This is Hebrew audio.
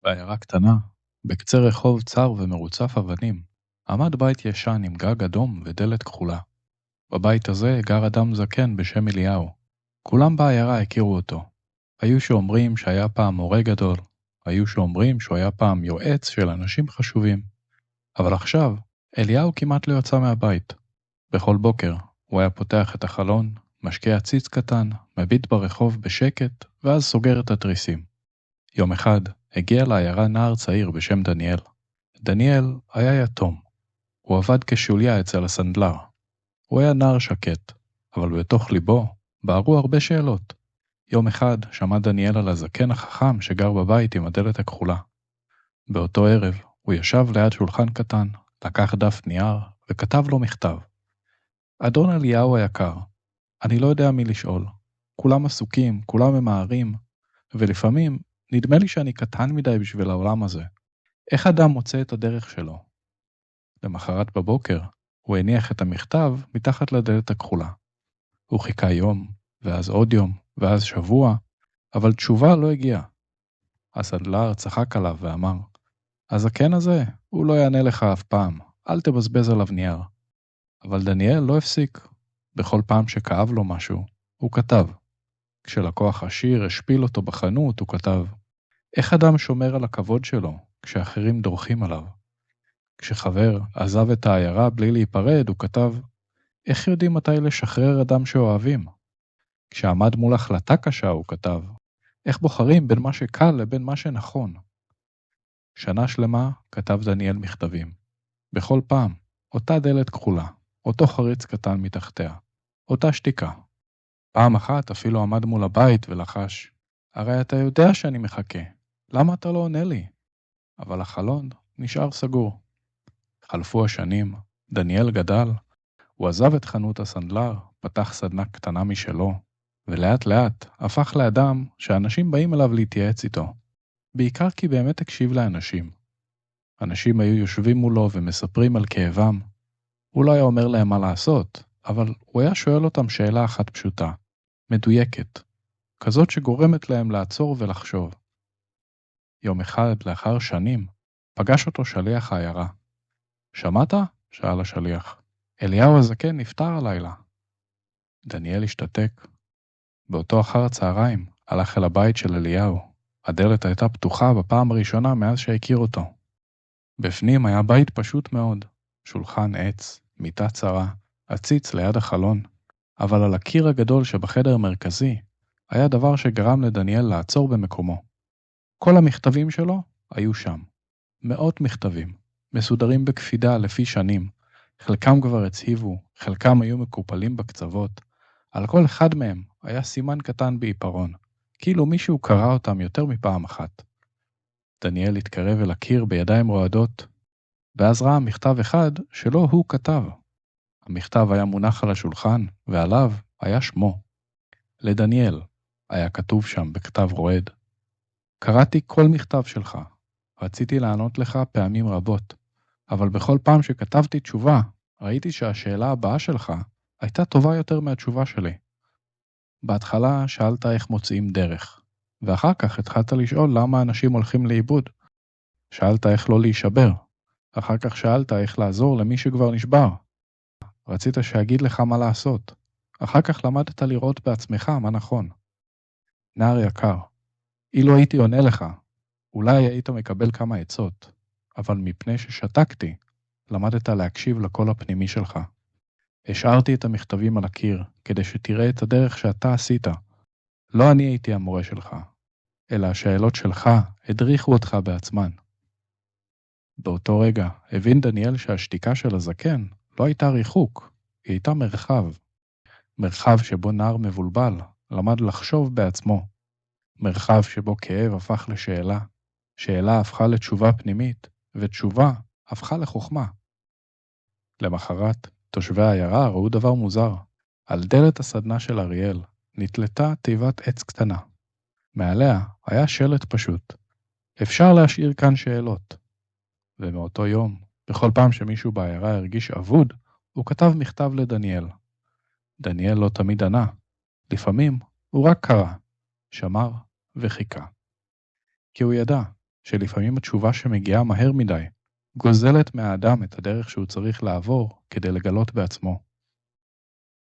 בעיירה קטנה, בקצה רחוב צר ומרוצף אבנים, עמד בית ישן עם גג אדום ודלת כחולה. בבית הזה גר אדם זקן בשם אליהו. כולם בעיירה הכירו אותו. היו שאומרים שהיה פעם מורה גדול, היו שאומרים שהוא היה פעם יועץ של אנשים חשובים. אבל עכשיו, אליהו כמעט לא יצא מהבית. בכל בוקר הוא היה פותח את החלון, משקיע ציץ קטן, מביט ברחוב בשקט, ואז סוגר את התריסים. יום אחד הגיע לעיירה נער צעיר בשם דניאל. דניאל היה יתום. הוא עבד כשוליה אצל הסנדלר. הוא היה נער שקט, אבל בתוך ליבו בערו הרבה שאלות. יום אחד שמע דניאל על הזקן החכם שגר בבית עם הדלת הכחולה. באותו ערב הוא ישב ליד שולחן קטן, לקח דף נייר וכתב לו מכתב. אדון אליהו היקר, אני לא יודע מי לשאול. כולם עסוקים, כולם ממהרים, ולפעמים נדמה לי שאני קטן מדי בשביל העולם הזה. איך אדם מוצא את הדרך שלו? למחרת בבוקר הוא הניח את המכתב מתחת לדלת הכחולה. הוא חיכה יום, ואז עוד יום, ואז שבוע, אבל תשובה לא הגיעה. הסנדלר צחק עליו ואמר, הזקן הזה, הוא לא יענה לך אף פעם, אל תבזבז עליו נייר. אבל דניאל לא הפסיק. בכל פעם שכאב לו משהו, הוא כתב. כשלקוח עשיר השפיל אותו בחנות, הוא כתב, איך אדם שומר על הכבוד שלו כשאחרים דורכים עליו? כשחבר עזב את העיירה בלי להיפרד, הוא כתב, איך יודעים מתי לשחרר אדם שאוהבים? כשעמד מול החלטה קשה, הוא כתב, איך בוחרים בין מה שקל לבין מה שנכון? שנה שלמה כתב דניאל מכתבים. בכל פעם, אותה דלת כחולה, אותו חריץ קטן מתחתיה, אותה שתיקה. פעם אחת אפילו עמד מול הבית ולחש, הרי אתה יודע שאני מחכה, למה אתה לא עונה לי? אבל החלון נשאר סגור. חלפו השנים, דניאל גדל, הוא עזב את חנות הסנדלר, פתח סדנה קטנה משלו, ולאט לאט הפך לאדם שאנשים באים אליו להתייעץ איתו, בעיקר כי באמת הקשיב לאנשים. אנשים היו יושבים מולו ומספרים על כאבם. הוא לא היה אומר להם מה לעשות, אבל הוא היה שואל אותם שאלה אחת פשוטה, מדויקת, כזאת שגורמת להם לעצור ולחשוב. יום אחד, לאחר שנים, פגש אותו שליח העיירה. שמעת? שאל השליח. אליהו הזקן נפטר הלילה. דניאל השתתק. באותו אחר הצהריים הלך אל הבית של אליהו. הדלת הייתה פתוחה בפעם הראשונה מאז שהכיר אותו. בפנים היה בית פשוט מאוד. שולחן עץ, מיטה צרה, עציץ ליד החלון. אבל על הקיר הגדול שבחדר המרכזי היה דבר שגרם לדניאל לעצור במקומו. כל המכתבים שלו היו שם. מאות מכתבים, מסודרים בקפידה לפי שנים. חלקם כבר הצהיבו, חלקם היו מקופלים בקצוות. על כל אחד מהם היה סימן קטן בעיפרון, כאילו מישהו קרא אותם יותר מפעם אחת. דניאל התקרב אל הקיר בידיים רועדות, ואז ראה מכתב אחד שלא הוא כתב. המכתב היה מונח על השולחן, ועליו היה שמו. לדניאל היה כתוב שם בכתב רועד. קראתי כל מכתב שלך. רציתי לענות לך פעמים רבות, אבל בכל פעם שכתבתי תשובה, ראיתי שהשאלה הבאה שלך הייתה טובה יותר מהתשובה שלי. בהתחלה שאלת איך מוצאים דרך, ואחר כך התחלת לשאול למה אנשים הולכים לאיבוד. שאלת איך לא להישבר, אחר כך שאלת איך לעזור למי שכבר נשבר. רצית שאגיד לך מה לעשות, אחר כך למדת לראות בעצמך מה נכון. נער יקר, אילו הייתי עונה לך, אולי היית מקבל כמה עצות, אבל מפני ששתקתי, למדת להקשיב לקול הפנימי שלך. השארתי את המכתבים על הקיר, כדי שתראה את הדרך שאתה עשית. לא אני הייתי המורה שלך, אלא השאלות שלך הדריכו אותך בעצמן. באותו רגע הבין דניאל שהשתיקה של הזקן לא הייתה ריחוק, היא הייתה מרחב. מרחב שבו נער מבולבל למד לחשוב בעצמו. מרחב שבו כאב הפך לשאלה, שאלה הפכה לתשובה פנימית, ותשובה הפכה לחוכמה. למחרת, תושבי העיירה ראו דבר מוזר. על דלת הסדנה של אריאל נתלתה תיבת עץ קטנה. מעליה היה שלט פשוט. אפשר להשאיר כאן שאלות. ומאותו יום, בכל פעם שמישהו בעיירה הרגיש אבוד, הוא כתב מכתב לדניאל. דניאל לא תמיד ענה. לפעמים הוא רק קרא, שמר וחיכה. כי הוא ידע שלפעמים התשובה שמגיעה מהר מדי גוזלת מהאדם את הדרך שהוא צריך לעבור כדי לגלות בעצמו